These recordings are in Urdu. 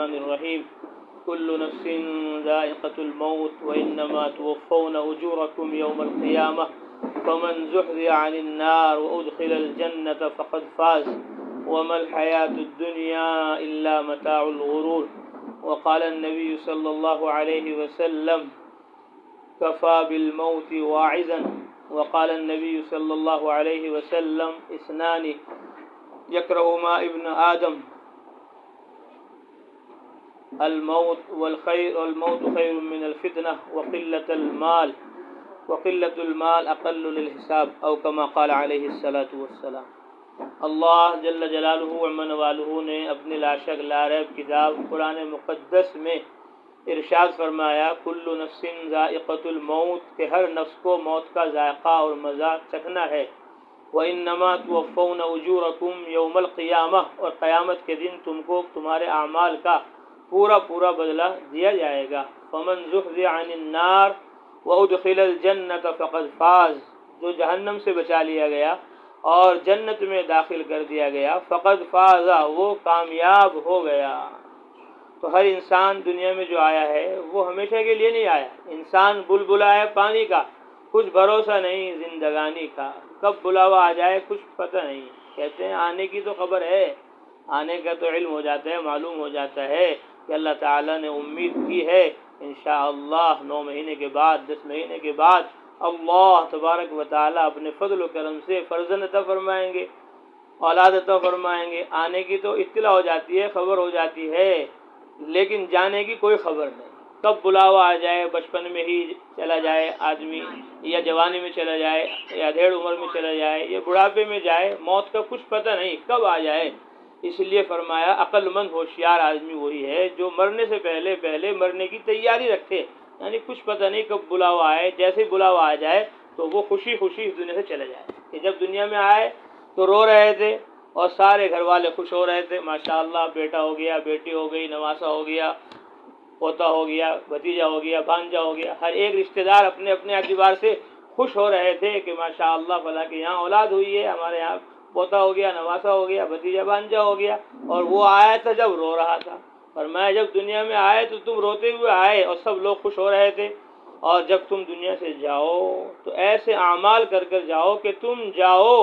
الرحمن الرحيم كل نفس ذائقة الموت وإنما توفون أجوركم يوم القيامة فمن زحزح عن النار وأدخل الجنة فقد فاز وما الحياة الدنيا إلا متاع الغرور. وقال النبي صلى الله عليه وسلم كفى بالموت واعظا. وقال النبي صلى الله عليه وسلم اثنان يكرههما ابن آدم الموت خير من الفتنة وقلة المال أقل للحساب أو كما قال عليه الصلاة والسلام. اللہ جل جلالہ ومن والہ نے اپنی لا شک لا ریب کتاب قرآن مقدس میں ارشاد فرمایا کل نفس ذائقۃ الموت کہ ہر نفس کو موت کا ذائقہ اور مزہ چکھنا ہے. وَإِنَّمَا تُوَفَّوْنَ أُجُورَكُمْ يَوْمَ الْقِيَامَةِ اور قیامت کے دن تم کو تمہارے اعمال کا پورا بدلہ دیا جائے گا. فَمَنْ زُحْزِحَ عَنِ النَّارِ وَأُدْخِلَ الْجَنَّةَ فَقَدْ فَازَ جو جہنم سے بچا لیا گیا اور جنت میں داخل کر دیا گیا فقد فاز وہ کامیاب ہو گیا. تو ہر انسان دنیا میں جو آیا ہے وہ ہمیشہ کے لیے نہیں آیا. انسان بلبلا ہے پانی کا، کچھ بھروسہ نہیں زندگانی کا، کب بلاوا آ جائے کچھ پتہ نہیں. کہتے ہیں آنے کی تو خبر ہے، آنے کا تو علم ہو جاتا ہے، معلوم ہو جاتا ہے کہ اللہ تعالیٰ نے امید کی ہے انشاءاللہ 9 مہینے کے بعد 10 مہینے کے بعد اللہ تبارک و تعالیٰ اپنے فضل و کرم سے فرزند عطا فرمائیں گے، اولاد عطا فرمائیں گے. آنے کی تو اطلاع ہو جاتی ہے، خبر ہو جاتی ہے، لیکن جانے کی کوئی خبر نہیں. کب بلاوا آ جائے، بچپن میں ہی چلا جائے آدمی یا جوانی میں چلا جائے یا ڈھیڑ عمر میں چلا جائے یا بڑھاپے میں جائے، موت کا کچھ پتہ نہیں کب آ جائے. اس لیے فرمایا عقل مند ہوشیار آدمی وہی ہے جو مرنے سے پہلے مرنے کی تیاری رکھے. یعنی کچھ پتہ نہیں کب بلاوا آئے، جیسے بلاوا آ جائے تو وہ خوشی اس دنیا سے چلے جائے. کہ جب دنیا میں آئے تو رو رہے تھے اور سارے گھر والے خوش ہو رہے تھے، ماشاءاللہ بیٹا ہو گیا، بیٹی ہو گئی، نواسا ہو گیا، پوتا ہو گیا، بھتیجا ہو گیا، بھانجا ہو گیا. ہر ایک رشتہ دار اپنے اعتبار سے خوش ہو رہے تھے کہ ماشاءاللہ فلاں کے یہاں اولاد ہوئی ہے، ہمارے یہاں پوتا ہو گیا، نواسا ہو گیا، بھتیجا بھانجا ہو گیا. اور وہ آیا تھا جب رو رہا تھا. فرمایا جب دنیا میں آئے تو تم روتے ہوئے آئے اور سب لوگ خوش ہو رہے تھے، اور جب تم دنیا سے جاؤ تو ایسے اعمال کر جاؤ کہ تم جاؤ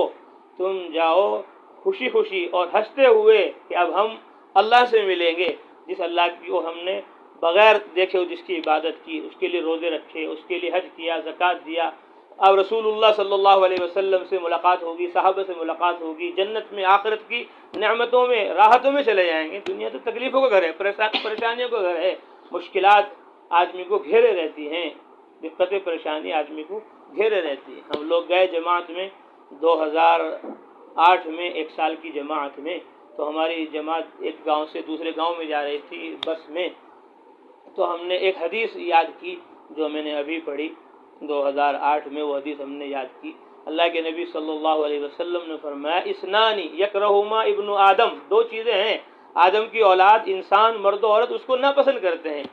خوشی اور ہنستے ہوئے کہ اب ہم اللہ سے ملیں گے، جس اللہ کو ہم نے بغیر دیکھے جس کی عبادت کی، اس کے لیے روزے رکھے، اس کے لیے حج کیا، زکوٰۃ دیا. اب رسول اللہ صلی اللہ علیہ وسلم سے ملاقات ہوگی، صحابہ سے ملاقات ہوگی، جنت میں آخرت کی نعمتوں میں راحتوں میں چلے جائیں گے. دنیا تو تکلیفوں کا گھر ہے، پریشانیوں کا گھر ہے، مشکلات آدمی کو گھیرے رہتی ہیں، دقت پریشانی آدمی کو گھیرے رہتی ہے. ہم لوگ گئے جماعت میں 2008 میں 1 سال کی جماعت میں. تو ہماری جماعت ایک گاؤں سے دوسرے گاؤں میں جا رہی تھی بس میں. تو ہم نے ایک حدیث یاد کی جو میں نے ابھی پڑھی 2008 میں. وہ حدیث ہم نے یاد کی. اللہ کے نبی صلی اللہ علیہ وسلم نے فرمایا اثنان یکرہہما ابن آدم، 2 چیزیں ہیں آدم کی اولاد انسان مرد و عورت اس کو ناپسند کرتے ہیں.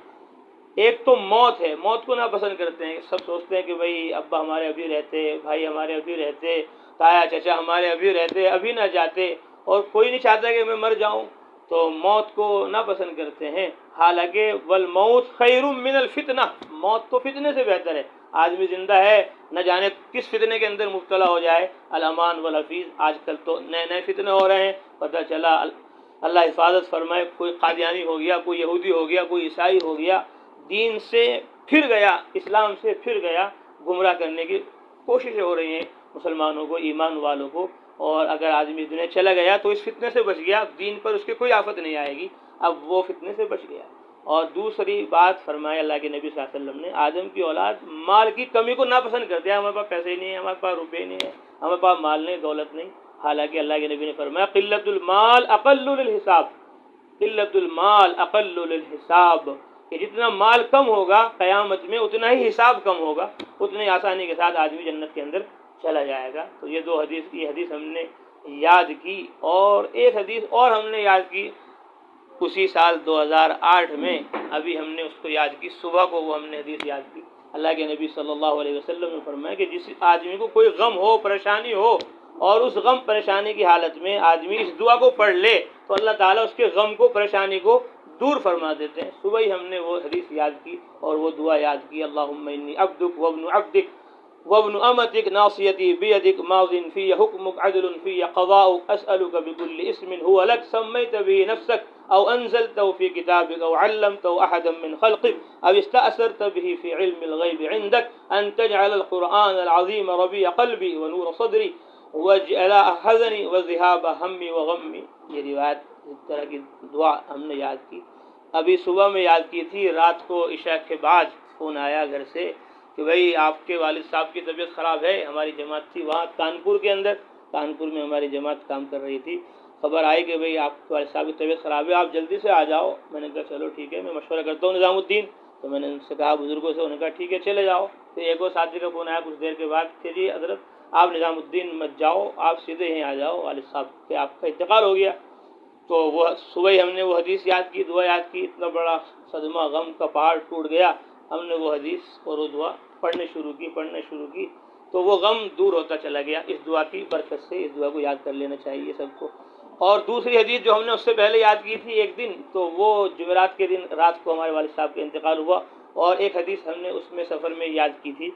ایک تو موت ہے، موت کو ناپسند کرتے ہیں. سب سوچتے ہیں کہ بھئی ابا ہمارے ابھی رہتے، بھائی ہمارے ابھی رہتے، تایا چچا ہمارے ابھی رہتے، ابھی نہ جاتے، اور کوئی نہیں چاہتا کہ میں مر جاؤں. تو موت کو ناپسند کرتے ہیں. حالانکہ والموت خیر من الفتنہ، موت تو فتنے سے بہتر ہے. آدمی زندہ ہے نہ جانے کس فتنے کے اندر مبتلا ہو جائے. الامان والحفیظ، آج کل تو نئے فتنے ہو رہے ہیں. پتہ چلا اللہ حفاظت فرمائے کوئی قادیانی ہو گیا، کوئی یہودی ہو گیا، کوئی عیسائی ہو گیا، دین سے پھر گیا، اسلام سے پھر گیا. گمراہ کرنے کی کوششیں ہو رہی ہیں مسلمانوں کو، ایمان والوں کو. اور اگر آدمی دنیا چلا گیا تو اس فتنے سے بچ گیا، دین پر اس کے کوئی آفت نہیں آئے گی. اب وہ فتنے سے بچ گیا. اور دوسری بات فرمایا اللہ کے نبی صلی اللہ علیہ وسلم نے آدم کی اولاد مال کی کمی کو ناپسند کرتے ہیں. ہمارے پاس پیسے نہیں ہیں، ہمارے پاس روپے نہیں ہیں، ہمارے پاس مال نہیں، دولت نہیں. حالانکہ اللہ کے نبی نے فرمایا قلت المال اقل للحساب، قلت المال اقل للحساب، کہ جتنا مال کم ہوگا قیامت میں اتنا ہی حساب کم ہوگا، اتنی آسانی کے ساتھ آدمی جنت کے اندر چلا جائے گا. تو یہ 2 حدیث کی حدیث ہم نے یاد کی. اور ایک حدیث اور ہم نے یاد کی اسی سال 2008 میں، ابھی ہم نے اس کو یاد کی صبح کو، وہ ہم نے حدیث یاد کی. اللہ کے نبی صلی اللہ علیہ وسلم نے فرمایا کہ جس آدمی کو کوئی غم ہو، پریشانی ہو، اور اس غم پریشانی کی حالت میں آدمی اس دعا کو پڑھ لے تو اللہ تعالیٰ اس کے غم کو، پریشانی کو دور فرما دیتے ہیں۔ صبح ہی ہم نے وہ حدیث یاد کی اور وہ دعا یاد کی، اللہم انی عبدک وابن عبدک وابن امتک ناصیتی بیدک ماض فی حکمک عدل فی قضاؤک اسألک بکل اسم هو لک سمیت به نفسک او انزلته فی کتابک او علمته احدا من خلقک او استأثرت به فی علم الغیب عندک ان تجعل القرآن العظیم ربیع قلبی ونور صدری وجلاء حزنی وذهاب ہمی وغمی۔ یہ روایت اس طرح کی دعا ہم نے یاد کی۔ ابھی صبح میں یاد کی تھی، رات کو عشاء کے بعد فون آیا گھر سے کہ بھائی آپ کے والد صاحب کی طبیعت خراب ہے۔ ہماری جماعت تھی وہاں کانپور کے اندر، کانپور میں ہماری جماعت کام کر رہی تھی، خبر آئی کہ بھائی آپ کے والد صاحب کی طبیعت خراب ہے، آپ جلدی سے آ جاؤ۔ میں نے کہا چلو ٹھیک ہے، میں مشورہ کرتا ہوں نظام الدین، تو میں نے ان سے کہا بزرگوں سے، انہوں نے کہا ٹھیک ہے چلے جاؤ۔ پھر ایک اور ساتھی کا فون آیا کچھ دیر کے بعد کہ جی حضرت آپ نظام الدین مت جاؤ، آپ سیدھے یہیں آ جاؤ، والد صاحب کے آپ کا انتقال ہو گیا۔ تو وہ صبح ہی ہم نے وہ حدیث یاد کی، دعا یاد کی، اتنا بڑا صدمہ، غم کا پہاڑ ٹوٹ گیا۔ ہم نے وہ حدیث اور وہ دعا پڑھنے شروع کی تو وہ غم دور ہوتا چلا گیا اس دعا کی برکت سے۔ اس دعا کو یاد کر لینا چاہیے سب کو۔ اور دوسری حدیث جو ہم نے اس سے پہلے یاد کی تھی ایک دن، تو وہ جمعرات کے دن رات کو ہمارے والد صاحب کا انتقال ہوا، اور ایک حدیث ہم نے اس میں سفر میں یاد کی تھی۔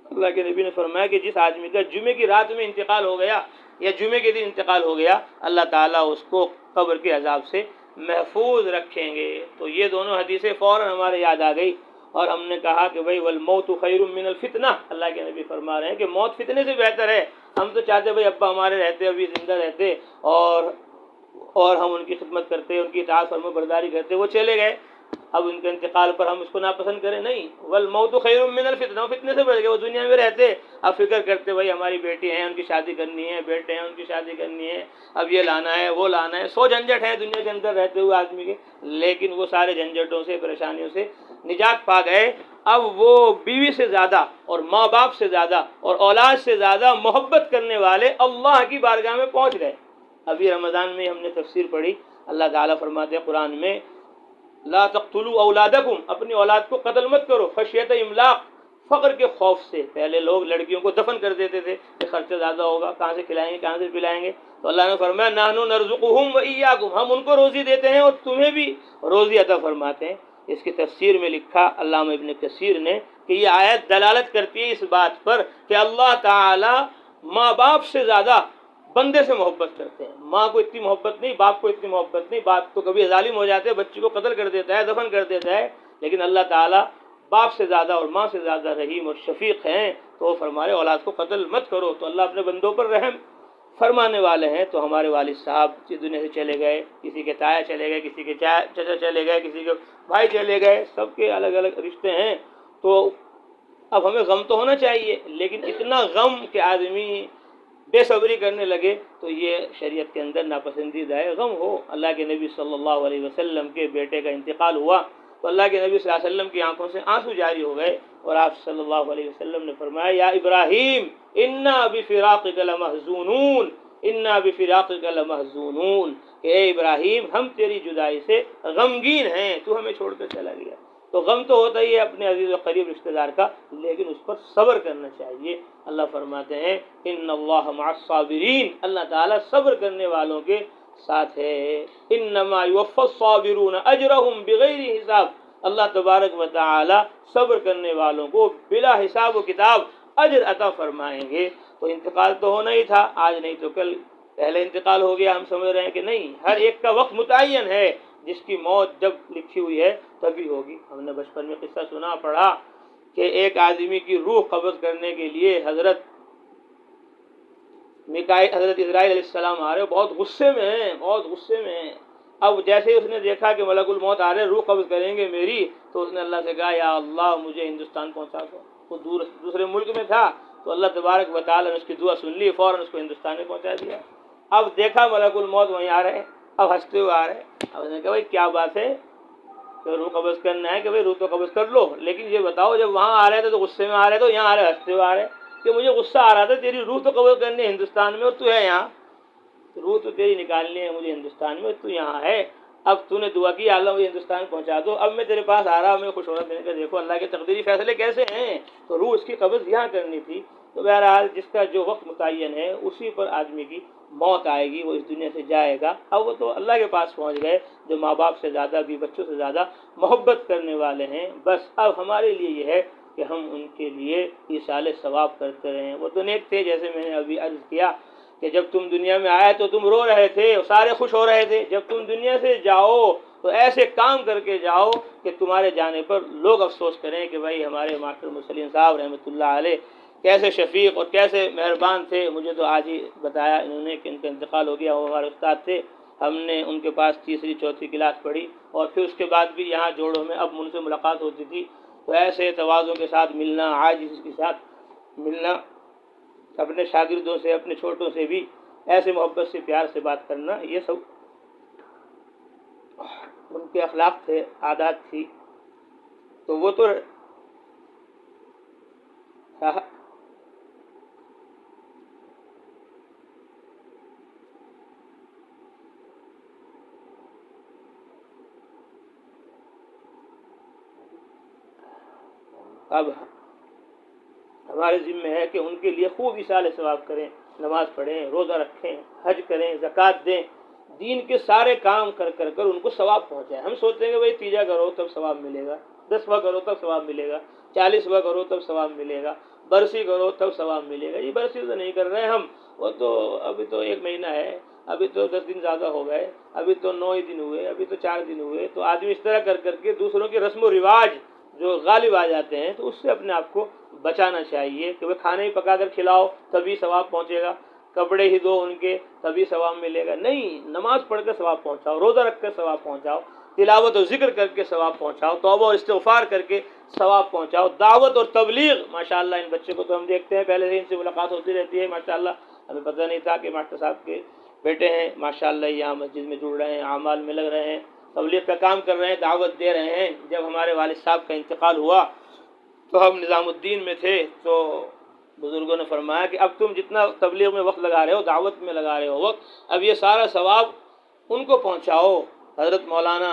اللہ کے نبی نے فرمایا کہ جس آدمی کا جمعے کی رات میں انتقال ہو گیا یا جمعے کے دن انتقال ہو گیا، اللہ تعالیٰ اس کو قبر کے عذاب سے محفوظ رکھیں گے۔ تو یہ دونوں حدیثیں فوراً ہمارے یاد آ گئی، اور ہم نے کہا کہ بھائی والموت خیر من الفتنہ، اللہ کے نبی فرما رہے ہیں کہ موت فتنے سے بہتر ہے۔ ہم تو چاہتے بھائی ابا ہمارے رہتے، ابھی زندہ رہتے، اور ہم ان کی خدمت کرتے، ان کی اطاعت فرما برداری کرتے، وہ چلے گئے، اب ان کے انتقال پر ہم اس کو ناپسند کریں؟ نہیں، والموت خیر من الفتنہ، وہ فتنے سے بڑھ گئے، وہ دنیا میں رہتے اب فکر کرتے بھائی ہماری بیٹی ہیں ان کی شادی کرنی ہے، بیٹے ہیں ان کی شادی کرنی ہے، اب یہ لانا ہے وہ لانا ہے، 100 جھنجٹ ہیں دنیا کے اندر رہتے ہوئے آدمی کے، لیکن وہ سارے جھنجٹوں سے پریشانیوں سے نجات پا گئے۔ اب وہ بیوی سے زیادہ اور ماں باپ سے زیادہ اور اولاد سے زیادہ محبت کرنے والے اللہ کی بارگاہ میں پہنچ گئے۔ ابھی رمضان میں ہم نے تفسیر پڑھی، اللہ تعالیٰ فرماتے ہیں قرآن میں لا تقتلوا اولادکم، اپنی اولاد کو قتل مت کرو، خشیت املاق، فقر کے خوف سے۔ پہلے لوگ لڑکیوں کو دفن کر دیتے تھے کہ خرچہ زیادہ ہوگا، کہاں سے کھلائیں گے، کہاں سے پلائیں گے، تو اللہ نے فرمایا نحن نرزقہم وایاکم، ہم ان کو روزی دیتے ہیں اور تمہیں بھی روزی عطا فرماتے ہیں۔ اس کی تفسیر میں لکھا علامہ ابن کثیر نے کہ یہ آیت دلالت کرتی ہے اس بات پر کہ اللہ تعالی ماں باپ سے زیادہ بندے سے محبت کرتے ہیں۔ ماں کو اتنی محبت نہیں، باپ کو اتنی محبت نہیں، باپ تو کبھی ظالم ہو جاتے ہیں، بچے کو قتل کر دیتا ہے، دفن کر دیتا ہے، لیکن اللہ تعالیٰ باپ سے زیادہ اور ماں سے زیادہ رحیم اور شفیق ہیں، تو وہ فرمارے اولاد کو قتل مت کرو۔ تو اللہ اپنے بندوں پر رحم فرمانے والے ہیں۔ تو ہمارے والد صاحب اس دنیا سے چلے گئے، کسی کے تایا چلے گئے، کسی کے چچا چلے گئے، کسی کے بھائی چلے گئے، سب کے الگ الگ رشتے ہیں۔ تو اب ہمیں غم تو ہونا چاہیے، لیکن اتنا غم کہ آدمی بے صبری کرنے لگے تو یہ شریعت کے اندر ناپسندیدہ ہے۔ غم ہو، اللہ کے نبی صلی اللہ علیہ وسلم کے بیٹے کا انتقال ہوا تو اللہ کے نبی صلی اللہ علیہ وسلم کی آنکھوں سے آنسو جاری ہو گئے، اور آپ صلی اللہ علیہ وسلم نے فرمایا یا ابراہیم انا بفراقک لمحزونون، انا بفراقک لمحزونون، کہ اے ابراہیم ہم تیری جدائی سے غمگین ہیں، تو ہمیں چھوڑ کر چلا گیا۔ تو غم تو ہوتا ہی ہے اپنے عزیز و قریب رشتہ دار کا، لیکن اس پر صبر کرنا چاہیے۔ اللہ فرماتے ہیں ان اللہ مع الصابرین، اللہ تعالیٰ صبر کرنے والوں کے ساتھ ہے۔ انما یوفی الصابرون اجرہم بغیر حساب، اللہ تبارک و تعالی صبر کرنے والوں کو بلا حساب و کتاب اجر عطا فرمائیں گے۔ تو انتقال تو ہونا ہی تھا، آج نہیں تو کل، پہلے انتقال ہو گیا، ہم سمجھ رہے ہیں کہ نہیں، ہر ایک کا وقت متعین ہے، جس کی موت جب لکھی ہوئی ہے تبھی ہوگی۔ ہم نے بچپن میں قصہ سنا پڑھا کہ ایک آدمی کی روح قبض کرنے کے لیے حضرت اسرائیل علیہ السلام آ رہے، بہت غصے میں ہیں، بہت غصے میں ہیں۔ اب جیسے ہی اس نے دیکھا کہ ملک الموت آ رہے، روح قبض کریں گے میری، تو اس نے اللہ سے کہا یا اللہ مجھے ہندوستان پہنچا دو۔ وہ دوسرے ملک میں تھا، تو اللہ تبارک و تعالیٰ نے اس کی دعا سن لی، فوراً اس کو ہندوستان میں پہنچا دیا۔ اب دیکھا ملک الموت وہیں آ رہے، اب ہنستے ہوئے آ رہے۔ اب اس نے کہا بھائی کیا بات ہے کہ روح قبض کرنا ہے، کہ بھائی روح تو قبض کر لو، لیکن یہ بتاؤ جب وہاں آ رہے تھے تو غصے میں آ رہے تھے، یہاں آ رہے ہنستے ہوئے آ رہے، کہ مجھے غصہ آ رہا تھا تیری روح تو قبض کرنی ہے ہندوستان میں اور تو ہے یہاں، روح تو تیری نکالنی ہے مجھے ہندوستان میں، تو یہاں ہے، اب تو نے دعا کی اللہ مجھے ہندوستان پہنچا دو، اب میں تیرے پاس آ رہا ہوں، میں خوش ہو رہا دینے کا، دیکھو اللہ کے تقدیری فیصلے کیسے ہیں، تو روح اس کی قبض یہاں کرنی تھی۔ تو بہرحال جس کا جو وقت متعین ہے اسی پر آدمی کی موت آئے گی وہ اس دنیا سے جائے گا. اب وہ تو اللہ کے پاس پہنچ گئے جو ماں باپ سے زیادہ بھی بچوں سے زیادہ محبت کرنے والے ہیں. بس اب ہمارے لیے یہ ہے کہ ہم ان کے لیے ایصال ثواب کرتے رہیں. وہ تو نیک تھے جیسے میں نے ابھی عرض کیا کہ جب تم دنیا میں آئے تو تم رو رہے تھے اور سارے خوش ہو رہے تھے. جب تم دنیا سے جاؤ تو ایسے کام کر کے جاؤ کہ تمہارے جانے پر لوگ افسوس کریں کہ بھائی ہمارے ماسٹر مسلم صاحب رحمۃ اللہ علیہ کیسے شفیق اور کیسے مہربان تھے. مجھے تو آج ہی بتایا انہوں نے کہ ان کا انتقال ہو گیا. وہ ہمارے استاد تھے. ہم نے ان کے پاس تیسری چوتھی کلاس پڑھی اور پھر اس کے بعد بھی یہاں جوڑوں میں اب ان سے ملاقات ہوتی تھی. تو ایسے تواضع کے ساتھ ملنا، عاجزی کے ساتھ ملنا، اپنے شاگردوں سے اپنے چھوٹوں سے بھی ایسے محبت سے پیار سے بات کرنا، یہ سب ان کے اخلاق تھے، عادات تھی. تو وہ تو اب ہمارے ذمہ ہے کہ ان کے لیے خوب ایصال ثواب کریں، نماز پڑھیں، روزہ رکھیں، حج کریں، زکوٰۃ دیں، دین کے سارے کام کر ان کو ثواب پہنچائیں. ہم سوچتے ہیں کہ بھائی تیجا کرو تب ثواب ملے گا، 10واں کرو تب ثواب ملے گا، 40واں کرو تب ثواب ملے گا، برسی کرو تب ثواب ملے گا. یہ برسی تو نہیں کر رہے ہم. وہ تو ابھی تو 1 مہینہ ہے، ابھی تو 10 دن زیادہ ہو گئے، ابھی تو 9 ہی دن ہوئے، ابھی تو 4 دن ہوئے. تو آدمی اس طرح کر کے دوسروں کے رسم و رواج جو غالب آ جاتے ہیں تو اس سے اپنے آپ کو بچانا چاہیے کہ وہ کھانے ہی پکا کر کھلاؤ تبھی ثواب پہنچے گا، کپڑے ہی دو ان کے تبھی ثواب ملے گا. نہیں، نماز پڑھ کر ثواب پہنچاؤ، روزہ رکھ کر ثواب پہنچاؤ، تلاوت و ذکر کر کے ثواب پہنچاؤ، توبہ اور استغفار کر کے ثواب پہنچاؤ، دعوت اور تبلیغ. ماشاءاللہ ان بچے کو تو ہم دیکھتے ہیں، پہلے سے ان سے ملاقات ہوتی رہتی ہے. ماشاءاللہ ہمیں پتہ نہیں تھا کہ ماسٹر صاحب کے بیٹے ہیں. ماشاءاللہ یہاں مسجد میں جڑ رہے ہیں، اعمال میں لگ رہے ہیں، تبلیغ کا کام کر رہے ہیں، دعوت دے رہے ہیں. جب ہمارے والد صاحب کا انتقال ہوا تو ہم نظام الدین میں تھے تو بزرگوں نے فرمایا کہ اب تم جتنا تبلیغ میں وقت لگا رہے ہو، دعوت میں لگا رہے ہو وقت، اب یہ سارا ثواب ان کو پہنچاؤ. حضرت مولانا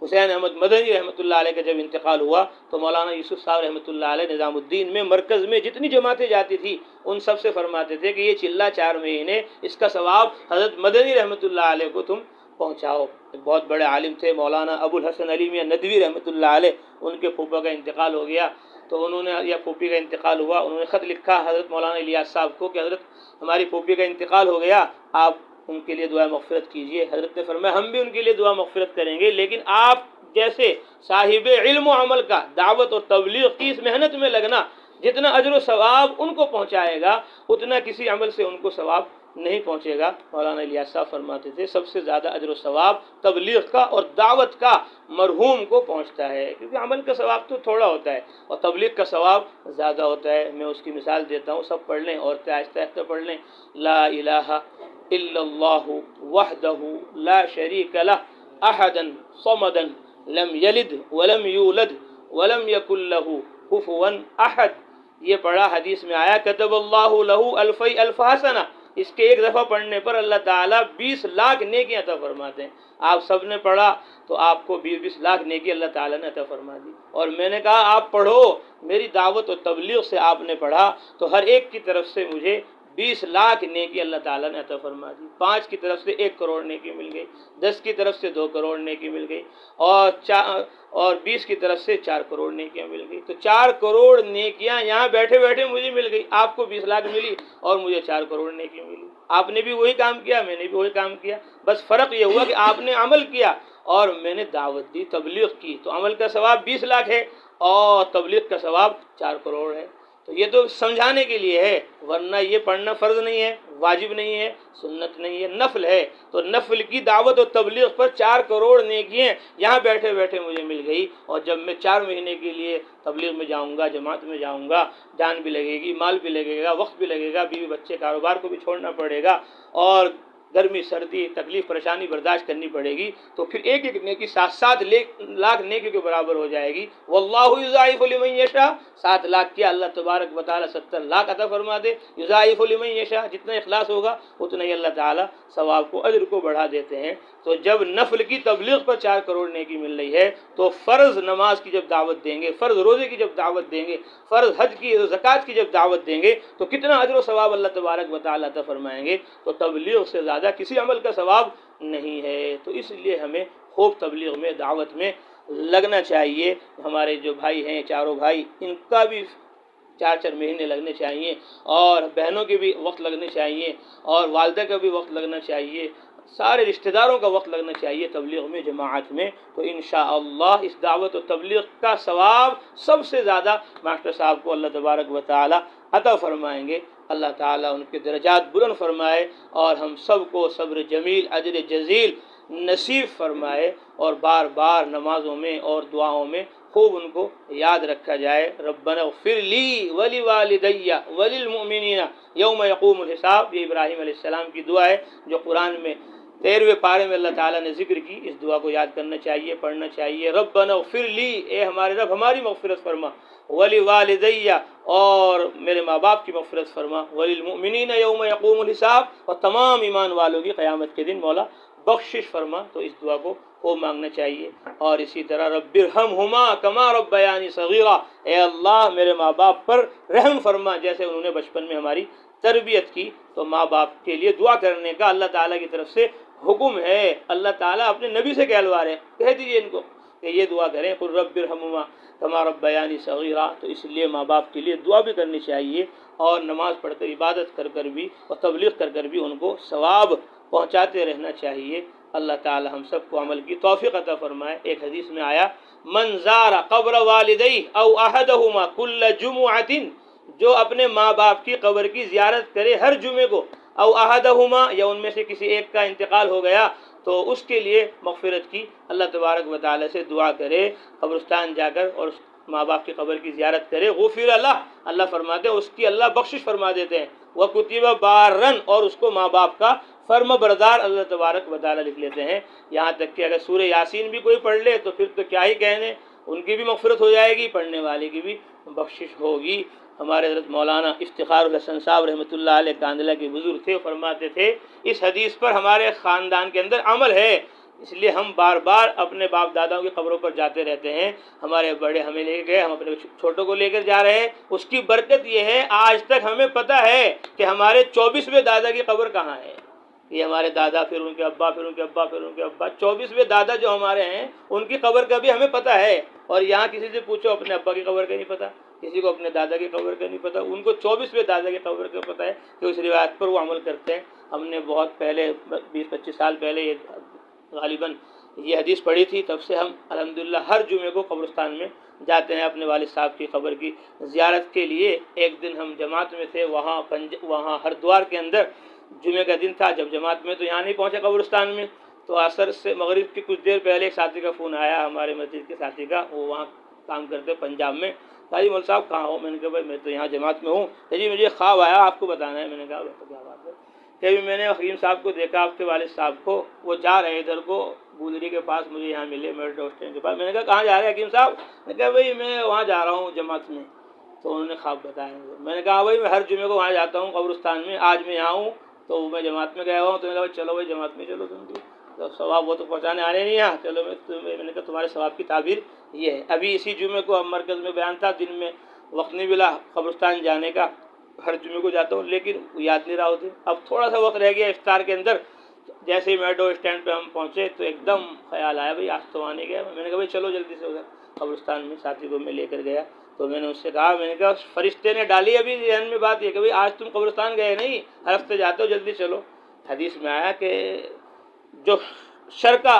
حسین احمد مدنی رحمۃ اللہ علیہ کا جب انتقال ہوا تو مولانا یوسف صاحب رحمۃ اللہ علیہ نظام الدین میں مرکز میں جتنی جماعتیں جاتی تھی ان سب سے فرماتے تھے کہ یہ چلہ 4 مہینے اس کا ثواب حضرت مدنی رحمۃ اللہ علیہ کو تم پہنچاؤ. ایک بہت بڑے عالم تھے مولانا ابو الحسن علی میاں ندوی رحمۃ اللہ علیہ، ان کے پھوپھا کا انتقال ہو گیا تو انہوں نے، یا پھوپھی کا انتقال ہوا، انہوں نے خط لکھا حضرت مولانا الیاس صاحب کو کہ حضرت ہماری پھوپھی کا انتقال ہو گیا، آپ ان کے لیے دعا مغفرت کیجئے. حضرت نے فرمایا ہم بھی ان کے لیے دعا مغفرت کریں گے، لیکن آپ جیسے صاحب علم و عمل کا دعوت اور تبلیغ کی اس محنت میں لگنا، جتنا اجر و ثواب ان کو پہنچائے گا اتنا کسی عمل سے ان کو ثواب نہیں پہنچے گا. مولانا الیاس صاحب فرماتے تھے سب سے زیادہ اجر و ثواب تبلیغ کا اور دعوت کا مرحوم کو پہنچتا ہے، کیونکہ عمل کا ثواب تو تھوڑا ہوتا ہے اور تبلیغ کا ثواب زیادہ ہوتا ہے. میں اس کی مثال دیتا ہوں، سب پڑھ لیں، عورتیں آہستہ آہستہ پڑھ لیں. لا الہ الا اللہ وحدہ لا شریک لہ احدا صمدا لم یلد ولم یولد ولم یکن لہ کفوا احد. یہ پڑھا، حدیث میں آیا کتب اللہ لہ الفی الف حسنہ. اس کے ایک دفعہ پڑھنے پر اللہ تعالیٰ 20 لاکھ نیکیاں عطا فرماتے ہیں. آپ سب نے پڑھا تو آپ کو 20 لاکھ نیکی اللہ تعالیٰ نے عطا فرما دی. اور میں نے کہا آپ پڑھو، میری دعوت و تبلیغ سے آپ نے پڑھا تو ہر ایک کی طرف سے مجھے 20 لاکھ نیکی اللہ تعالیٰ نے عطا فرما دی. 5 کی طرف سے 1 کروڑ نیکی مل گئی، 10 کی طرف سے 2 کروڑ نیکی مل گئی، اور 20 کی طرف سے 4 کروڑ نیکیاں مل گئی. تو 4 کروڑ نیکیاں یہاں بیٹھے بیٹھے مجھے مل گئی. آپ کو 20 لاکھ ملی اور مجھے 4 کروڑ نیکی ملی. آپ نے بھی وہی کام کیا، میں نے بھی وہی کام کیا، بس فرق یہ ہوا کہ آپ نے عمل کیا اور میں نے دعوت دی، تبلیغ کی. تو عمل کا ثواب 20 لاکھ ہے اور تبلیغ کا ثواب 4 کروڑ ہے. تو یہ تو سمجھانے کے لیے ہے، ورنہ یہ پڑھنا فرض نہیں ہے، واجب نہیں ہے، سنت نہیں ہے، نفل ہے. تو نفل کی دعوت و تبلیغ پر 4 کروڑ نیکیاں یہاں بیٹھے بیٹھے مجھے مل گئی. اور جب میں 4 مہینے کے لیے تبلیغ میں جاؤں گا، جماعت میں جاؤں گا، جان بھی لگے گی، مال بھی لگے گا، وقت بھی لگے گا، بیوی بچے کاروبار کو بھی چھوڑنا پڑے گا اور گرمی سردی تکلیف پریشانی برداشت کرنی پڑے گی. تو پھر ایک ایک نیکی 7 لاکھ نیکی کے برابر ہو جائے گی. واللہ یضاعف لمن یشاء. 7 لاکھ کیا اللہ تبارک و تعالیٰ 70 لاکھ عطا فرما دے. یضاعف لمن یشاء، جتنا اخلاص ہوگا اتنا ہی اللہ تعالیٰ ثواب کو، اجر کو بڑھا دیتے ہیں. تو جب نفل کی تبلیغ پر 4 کروڑ نیکی مل رہی ہے تو فرض نماز کی جب دعوت دیں گے، فرض روزے کی جب دعوت دیں گے، فرض حج کی زکوٰۃ کی جب دعوت دیں گے تو کتنا اجر و ثواب اللہ تبارک و تعالیٰ عطا فرمائیں گے۔ تو تبلیغ سے زیادہ کسی عمل کا ثواب نہیں ہے، تو اس لیے ہمیں خوب تبلیغ میں، دعوت میں لگنا چاہیے۔ ہمارے جو بھائی ہیں، چاروں بھائی، ان کا بھی 4 مہینے لگنے چاہیے، اور بہنوں کے بھی وقت لگنے چاہیے، اور والدہ کا بھی وقت لگنا چاہیے، سارے رشتہ داروں کا وقت لگنا چاہیے تبلیغ میں، جماعت میں۔ تو انشاءاللہ اس دعوت و تبلیغ کا ثواب سب سے زیادہ ماسٹر صاحب کو اللہ تبارک و تعالی عطا فرمائیں گے۔ اللہ تعالیٰ ان کے درجات بلند فرمائے، اور ہم سب کو صبر جمیل، اجر جزیل نصیب فرمائے، اور بار بار نمازوں میں اور دعاؤں میں خوب ان کو یاد رکھا جائے۔ ربنا اغفر لی ولوالدی وللمؤمنین یوم یقوم الحساب، یہ ابراہیم علیہ السلام کی دعا ہے جو قرآن میں 13ویں پارے میں اللہ تعالیٰ نے ذکر کی۔ اس دعا کو یاد کرنا چاہیے، پڑھنا چاہیے۔ ربنا اغفر لی، اے ہمارے رب ہماری مغفرت فرما، ولوالدی، اور میرے ماں باپ کی مغفرت فرما، وللمؤمنین یوم یقوم الحساب، اور تمام ایمان والوں کی قیامت کے دن مولا بخشش فرما۔ تو اس دعا کو خوب مانگنا چاہیے۔ اور اسی طرح رب ارحمہما کما ربیانی صغیرا، اے اللہ میرے ماں باپ پر رحم فرما جیسے انہوں نے بچپن میں ہماری تربیت کی۔ تو ماں باپ کے لیے دعا کرنے کا اللہ تعالیٰ کی طرف سے حکم ہے۔ اللہ تعالیٰ اپنے نبی سے کہلوا رہے ہیں، کہہ دیجئے ان کو کہ یہ دعا کریں، قل رب ارحمہما کما ربیانی صغیرا۔ تو اس لیے ماں باپ کے لیے دعا بھی کرنی چاہیے، اور نماز پڑھ کر، عبادت کر کر بھی، اور تبلیغ کر کر بھی ان کو ثواب پہنچاتے رہنا چاہیے۔ اللہ تعالی ہم سب کو عمل کی توفیق عطا فرمائے۔ ایک حدیث میں آیا، من زار قبر والدیہ او احدہما کل جمعۃ، جو اپنے ماں باپ کی قبر کی زیارت کرے ہر جمعے کو، او احدہما، یا ان میں سے کسی ایک کا انتقال ہو گیا، تو اس کے لیے مغفرت کی اللہ تبارک و تعالی سے دعا کرے، قبرستان جا کر اور اس ماں باپ کی قبر کی زیارت کرے، غفر اللہ، اللہ فرماتے ہیں اس کی اللہ بخشش فرما دیتے ہیں، وَكُتِبَ بَارًّا، اور اس کو ماں باپ کا فرما بردار اللہ تبارک و تعالی لکھ لیتے ہیں۔ یہاں تک کہ اگر سورہ یاسین بھی کوئی پڑھ لے تو پھر تو کیا ہی کہنے، ان کی بھی مغفرت ہو جائے گی، پڑھنے والے کی بھی بخشش ہوگی۔ ہمارے حضرت مولانا افتخار الحسن صاحب رحمۃ اللہ علیہ کاندلہ کے بزرگ تھے، فرماتے تھے اس حدیث پر ہمارے خاندان کے اندر عمل ہے، اس لیے ہم بار بار اپنے باپ داداؤں کی قبروں پر جاتے رہتے ہیں۔ ہمارے بڑے ہمیں لے کے گئے، ہم اپنے چھوٹوں کو لے کر جا رہے ہیں۔ اس کی برکت یہ ہے آج تک ہمیں پتہ ہے کہ ہمارے 24ویں دادا کی قبر کہاں ہے۔ یہ ہمارے دادا، پھر ان کے ابا، پھر ان کے ابا، پھر ان کے ابا، 24ویں دادا جو ہمارے ہیں ان کی قبر کا بھی ہمیں پتہ ہے۔ اور یہاں کسی سے پوچھو اپنے ابا کی قبر کا نہیں پتہ، کسی کو اپنے دادا کی قبر کا نہیں پتہ، ان کو 24ویں دادا کی قبر کا پتہ ہے کہ اس روایت پر وہ عمل کرتے ہیں۔ ہم نے بہت پہلے 20-25 سال پہلے یہ غالباً یہ حدیث پڑھی تھی، تب سے ہم الحمدللہ ہر جمعے کو قبرستان میں جاتے ہیں اپنے والد صاحب کی قبر کی زیارت کے لیے۔ ایک دن ہم جماعت میں تھے وہاں ہردوار کے اندر، جمعے کا دن تھا، جب جماعت میں تو یہاں نہیں پہنچے قبرستان میں، تو عصر سے مغرب کی کچھ دیر پہلے ایک ساتھی کا فون آیا، ہمارے مسجد کے ساتھی کا، وہ وہاں کام کرتے پنجاب میں۔ کہا جی مول صاحب کہاں ہو؟ میں نے کہا بھائی میں تو یہاں جماعت میں ہوں۔ کہ جی مجھے خواب آیا، آپ کو بتانا ہے۔ میں نے کہا کیا بات ہے؟ کہ میں نے حکیم صاحب کو دیکھا، آپ کے والد صاحب کو، وہ جا رہے ادھر کو گودری کے پاس، مجھے یہاں ملے میٹرو اسٹینڈ کے پاس۔ میں نے کہا کہاں جا رہے ہیں حکیم صاحب؟ میں نے کہا بھائی میں وہاں جا رہا ہوں جماعت میں۔ تو انہوں نے خواب بتایا مجھے۔ میں نے کہا بھائی میں ہر جمعے کو وہاں جاتا ہوں قبرستان میں، آج میں یہاں ہوں تو میں جماعت میں گیا ہوا ہوں۔ تو میں نے کہا چلو بھائی جماعت میں چلو، تم بھی ثواب وہ تو پہنچانے آنے نہیں یہاں، چلو میں نے کہا تمہارے ثواب کی تعبیر یہ ہے۔ ابھی اسی جمعے کو ہم مرکز میں بیان تھا، دن میں وقت نہیں ملا قبرستان جانے کا، ہر جمعے کو جاتا ہوں لیکن یاد نہیں رہا ہوتے۔ اب تھوڑا سا وقت رہ گیا افطار کے اندر، جیسے ہی میٹرو اسٹینڈ پہ ہم پہنچے تو ایک دم خیال آیا بھائی آج تو آنے گیا۔ میں نے کہا بھائی چلو جلدی سے ادھر قبرستان میں، ساتھی کو میں لے کر گیا۔ تو میں نے اس سے کہا، میں نے کہا فرشتے نے ڈالی ابھی ذہن میں بات یہ کہ بھائی آج تم قبرستان گئے نہیں، ہر ہفتے جاتے ہو، جلدی چلو۔ حدیث میں آیا کہ جو شر کا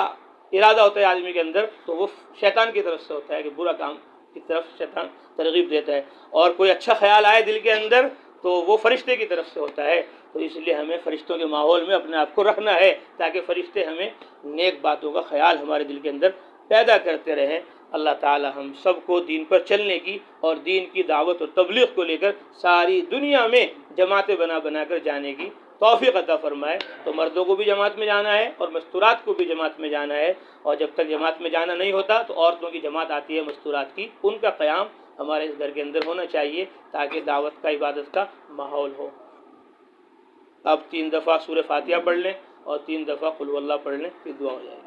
ارادہ ہوتا ہے آدمی کے اندر تو وہ شیطان کی طرف سے ہوتا ہے، کہ برا کام کی طرف شیطان ترغیب دیتا ہے، اور کوئی اچھا خیال آئے دل کے اندر تو وہ فرشتے کی طرف سے ہوتا ہے۔ تو اس لیے ہمیں فرشتوں کے ماحول میں اپنے آپ کو رکھنا ہے تاکہ فرشتے ہمیں نیک باتوں کا خیال ہمارے دل کے اندر پیدا کرتے رہیں۔ اللہ تعالی ہم سب کو دین پر چلنے کی اور دین کی دعوت اور تبلیغ کو لے کر ساری دنیا میں جماعتیں بنا بنا کر جانے کی توفیق عطا فرمائے۔ تو مردوں کو بھی جماعت میں جانا ہے اور مستورات کو بھی جماعت میں جانا ہے، اور جب تک جماعت میں جانا نہیں ہوتا تو عورتوں کی جماعت آتی ہے مستورات کی، ان کا قیام ہمارے اس گھر کے اندر ہونا چاہیے تاکہ دعوت کا، عبادت کا ماحول ہو۔ اب 3 دفعہ سورہ فاتحہ پڑھ لیں اور 3 دفعہ قل ہو اللہ پڑھ لیں، پھر دعا ہو جائے گی۔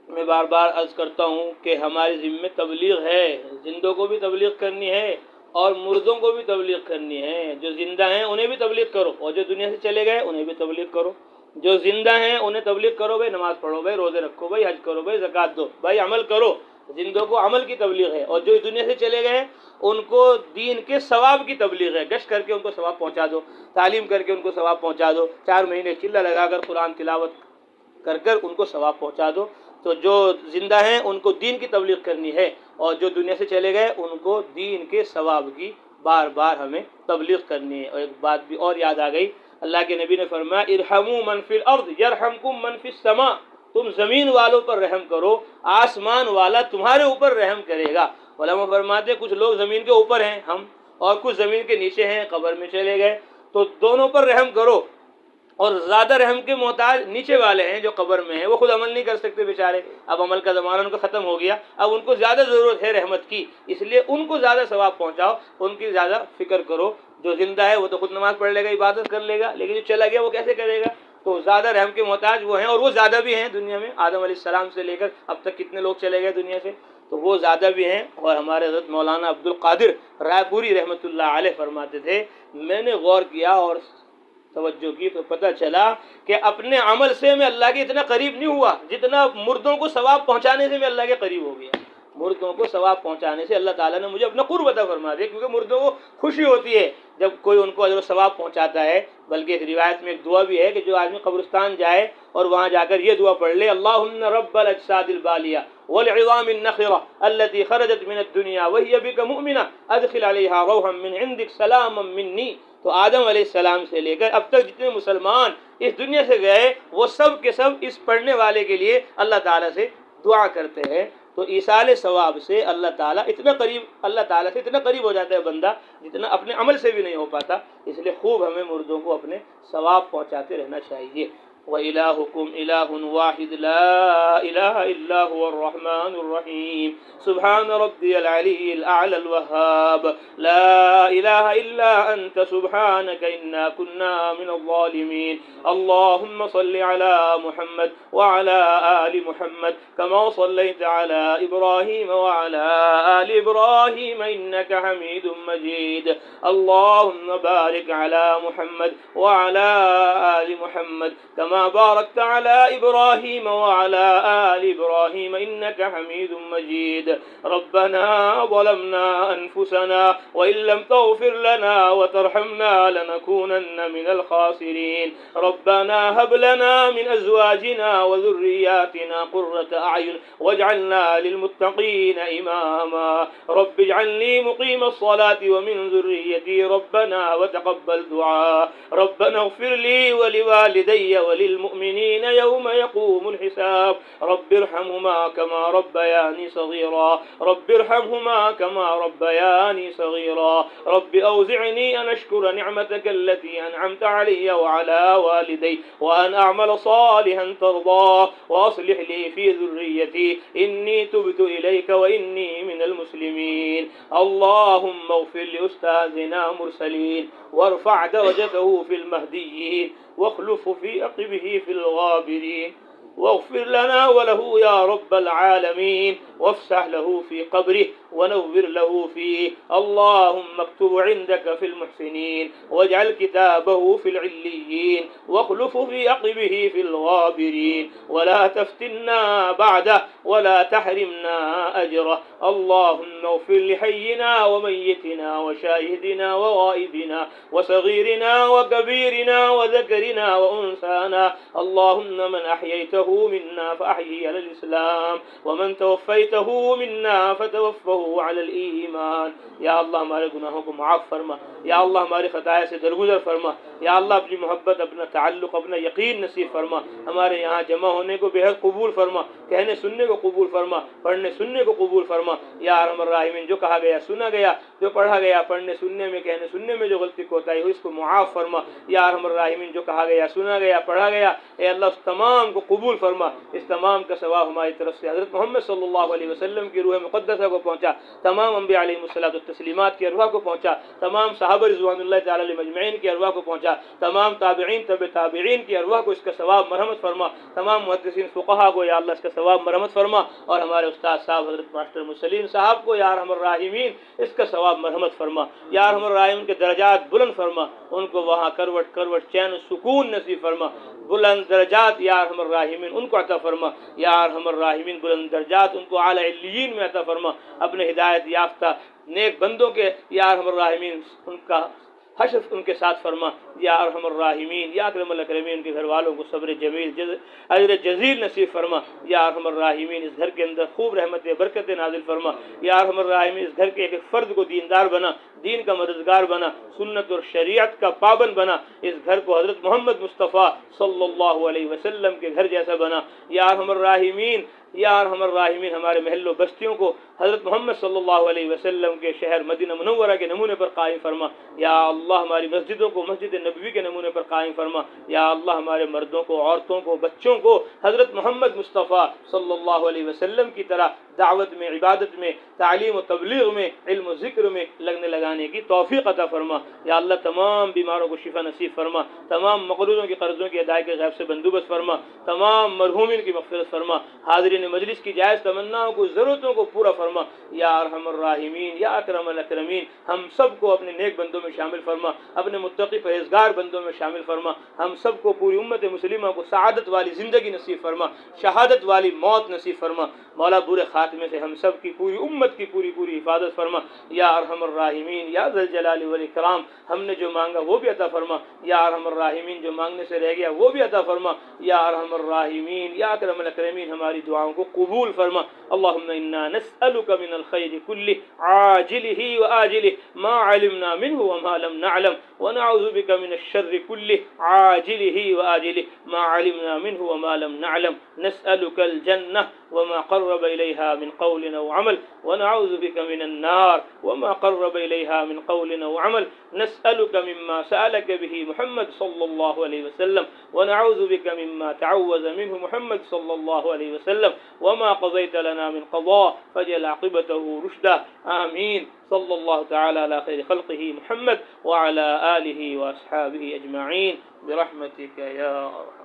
میں بار بار عرض کرتا ہوں کہ ہماری ذمہ تبلیغ ہے، زندوں کو بھی تبلیغ کرنی ہے اور مردوں کو بھی تبلیغ کرنی ہے۔ جو زندہ ہیں انہیں بھی تبلیغ کرو، اور جو دنیا سے چلے گئے انہیں بھی تبلیغ کرو۔ جو زندہ ہیں انہیں تبلیغ کرو، بھائی نماز پڑھو، بھائی روزے رکھو، بھائی حج کرو، بھائی زکوٰۃ دو، بھائی عمل کرو۔ زندوں کو عمل کی تبلیغ ہے، اور جو دنیا سے چلے گئے ان کو دین کے ثواب کی تبلیغ ہے۔ گشت کر کے ان کو ثواب پہنچا دو، تعلیم کر کے ان کو ثواب پہنچا دو، 4 مہینے چلہ لگا کر قرآن تلاوت کر ان کو ثواب پہنچا دو۔ تو جو زندہ ہیں ان کو دین کی تبلیغ کرنی ہے، اور جو دنیا سے چلے گئے ان کو دین کے ثواب کی بار بار ہمیں تبلیغ کرنی ہے۔ اور ایک بات بھی اور یاد آ گئی، اللہ کے نبی نے فرمایا ارحموا من فی الارض یرحمکم من فی السماء، تم زمین والوں پر رحم کرو، آسمان والا تمہارے اوپر رحم کرے گا۔ علماء فرماتے کچھ لوگ زمین کے اوپر ہیں ہم، اور کچھ زمین کے نیچے ہیں، قبر میں چلے گئے، تو دونوں پر رحم کرو۔ اور زیادہ رحم کے محتاج نیچے والے ہیں جو قبر میں ہیں، وہ خود عمل نہیں کر سکتے بیچارے، اب عمل کا زمانہ ان کا ختم ہو گیا، اب ان کو زیادہ ضرورت ہے رحمت کی، اس لیے ان کو زیادہ ثواب پہنچاؤ، ان کی زیادہ فکر کرو۔ جو زندہ ہے وہ تو خود نماز پڑھ لے گا، عبادت کر لے گا، لیکن جو چلا گیا وہ کیسے کرے گا؟ تو زیادہ رحم کے محتاج وہ ہیں، اور وہ زیادہ بھی ہیں دنیا میں، آدم علیہ السلام سے لے کر اب تک کتنے لوگ چلے گئے دنیا سے، تو وہ زیادہ بھی ہیں۔ اور ہمارے حضرت مولانا عبد القادر رائے پوری رحمۃ اللہ علیہ فرماتے تھے، میں نے غور کیا اور توجہ کی تو پتہ چلا کہ اپنے عمل سے میں اللہ کے اتنا قریب نہیں ہوا جتنا مردوں کو ثواب پہنچانے سے میں اللہ کے قریب ہو گیا۔ مردوں کو ثواب پہنچانے سے اللہ تعالیٰ نے مجھے اپنا قرب عطا فرما دیا، کیونکہ مردوں کو خوشی ہوتی ہے جب کوئی ان کو اجر و ثواب پہنچاتا ہے۔ بلکہ ایک روایت میں ایک دعا بھی ہے کہ جو آدمی قبرستان جائے اور وہاں جا کر یہ دعا پڑھ لے، اللہم رب الاجساد البالیہ والعظام النخرہ التي خرجت من الدنیا وہی بک مؤمنہ ادخل علیہا روحا من عندک سلاما منی۔ تو آدم علیہ السلام سے لے کر اب تک جتنے مسلمان اس دنیا سے گئے وہ سب کے سب اس پڑھنے والے کے لیے اللہ تعالیٰ سے دعا کرتے ہیں۔ تو ایصال ثواب سے اللہ تعالیٰ سے اتنا قریب ہو جاتا ہے بندہ جتنا اپنے عمل سے بھی نہیں ہو پاتا۔ اس لیے خوب ہمیں مردوں کو اپنے ثواب پہنچاتے رہنا چاہیے۔ وَإِلَٰهُكُمْ إِلَٰهٌ وَاحِدٌ لَا إِلَٰهَ إِلَّا هُوَ الرَّحْمَٰنُ الرَّحِيمُ سُبْحَانَ رَبِّيَ الْعَلِيِّ الْأَعْلَى الْوَهَّابُ لَا إِلَٰهَ إِلَّا أَنتَ سُبْحَانَكَ إِنَّا كُنَّا مِنَ الظَّالِمِينَ اللهم صل على محمد وعلى آل محمد كما صليت على إبراهيم وعلى آل إبراهيم إنك حميد مجيد اللهم بارك على محمد وعلى آل محمد كما باركت على إبراهيم وعلى آل إبراهيم إنك حميد مجيد ربنا ظلمنا أنفسنا وإن لم تغفر لنا وترحمنا لنكونن من الخاسرين ربنا هب لنا من أزواجنا وذرياتنا قرة أعين واجعلنا للمتقين إماما رب اجعلني مقيم الصلاة ومن ذريتي ربنا وتقبل دعاء ربنا اغفر لي ولوالدي وللمؤمنين يوم يقوم الحساب رب ارحمهما كما ربياني صغيرا رب ارحمهما كما ربياني صغيرا رب أوزعني أن أشكر نعمتك التي أنعمت علي وعلى والدي وأن أعمل صالحا ترضاه وأصلح لي في ذريتي إني تبت إليك وإني من المسلمين اللهم اغفر لأستاذنا مرسلين وارفع درجته في المهديين واخلف في عقبه في الغابرين واغفر لنا وله يا رب العالمين وافسح له في قبره ونور له فيه اللهم اكتب عندك في المحسنين واجعل كتابه في العليين واخلف في عقبه في الغابرين ولا تفتنا بعده ولا تحرمنا أجره اللهم اغفر لحينا وميتنا وشاهدنا وغائبنا وصغيرنا وكبيرنا وذكرنا وأنثانا اللهم من أحييته منا فأحيه على الإسلام ومن توفيته منا فتوفه على الإيمان یا اللہ ہمارے گناہوں کو معاف فرما یا اللہ ہماری خطائیں سے درگزر فرما یا اللہ اپنی محبت اپنا تعلق اپنا یقین نصیب فرما ہمارے یہاں جمع ہونے کو بے حد قبول فرما کہنے سننے کو قبول فرما پڑھنے سننے کو قبول فرما یا ارحم الراحمین جو کہا گیا سنا گیا جو پڑھا گیا پڑھنے سننے میں کہنے سننے میں جو غلطی کوتاہی ہوئی اس کو معاف فرما یا ارحم الراحمین جو کہا گیا سنا گیا پڑھا گیا اے اللہ اس تمام کو قبول فرما اس تمام کا ثواب ہماری طرف سے حضرت محمد صلی اللہ علیہ وسلم کی روح مقدسہ کو پہنچا تمام انبیاء علیہم الصلوۃ والتسلیمات کی ارواح کو پہنچا تمام صحابہ رضوان اللہ تعالی علیہم اجمعین کی ارواح کو پہنچا تمام تابعین تبع تابعین کی ارواح کو اس کا ثواب مرحمت فرما تمام محدثین فقہا کو یا اللہ اس کا ثواب مرحمت فرما اور ہمارے استاد صاحب حضرت ماسٹر مسلم صاحب کو یا ارحم الراحمین اس کا ثواب مرحمت فرما یا ارحم الراحمین کے درجات بلند فرما ان کو وہاں کروٹ کروٹ چین و سکون نصیب فرما بلند درجات یا ارحم الراحمین ان کو عطا فرما یا ارحم الراحمین بلند درجات ان کو اعلی علیین میں عطا فرما اپنے ہدایت یافتہ نیک بندوں کے یا ارحم الراحمین ان کا حشر ان کے ساتھ فرما یا ارحم الراحمین یا اکرم الاکرمین ان کے گھر والوں کو صبر جمیل اجر جزیل نصیب فرما یا ارحم الراحمین اس گھر کے اندر خوب رحمت برکت نازل فرما یا ارحم الراحمین اس گھر کے ایک فرد کو دیندار بنا دین کا مددگار بنا سنت اور شریعت کا پابند بنا اس گھر کو حضرت محمد مصطفیٰ صلی اللہ علیہ وسلم کے گھر جیسا بنا یا ارحم الراحمین یا ارحم الراحمین ہمارے محل و بستیوں کو حضرت محمد صلی اللہ علیہ وسلم کے شہر مدینہ منورہ کے نمونے پر قائم فرما یا اللہ ہماری مسجدوں کو مسجد نبوی کے نمونے پر قائم فرما یا اللہ ہمارے مردوں کو عورتوں کو بچوں کو حضرت محمد مصطفیٰ صلی اللہ علیہ وسلم کی طرح دعوت میں عبادت میں تعلیم و تبلیغ میں علم و ذکر میں لگنے لگانے کی توفیق عطا فرما یا اللہ تمام بیماروں کو شفا نصیب فرما تمام مقروضوں کی قرضوں کی ادائیگی کے غیب سے بندوبست فرما تمام مرحومین کی مغفرت فرما حاضرین مجلس کی جائز تمناؤں کو ضرورتوں کو پورا فرما یا ارحم الراحمین یا اکرم الاکرمین ہم سب کو اپنے نیک بندوں میں شامل فرما اپنے متقی پرہیزگار بندوں میں شامل فرما ہم سب کو پوری امت مسلمہ کو سعادت والی زندگی نصیب فرما شہادت والی موت نصیب فرما مولا برے خاتمے سے ہم سب کی پوری امت کی پوری حفاظت فرما یا ارحم الراحمین یا ذی الجلال والاکرام ہم نے جو مانگا وہ بھی عطا فرما یا ارحم الراحمین جو مانگنے سے رہ گیا وہ بھی عطا فرما یا ارحم الراحمین یا اکرم الاکرمین ہماری دعاؤں کو قبول فرما اللهم انا نسألك من الخير كله عاجله وآجله ما علمنا منه وما لم نعلم ونعوذ بك من الشر كله عاجله وآجله ما علمنا منه وما لم نعلم نسألك الجنة وما قرب إليها من قول أو عمل ونعوذ بك من النار وما قرب إليها من قول أو عمل نسألك مما سألك به محمد صلى الله عليه وسلم ونعوذ بك مما تعوذ منه محمد صلى الله عليه وسلم وما قضيت لنا من قضاء فجل عاقبته رشدا آمين صلى الله تعالى على خير خلقه محمد وعلى آله وأصحابه أجمعين برحمتك يا أرحم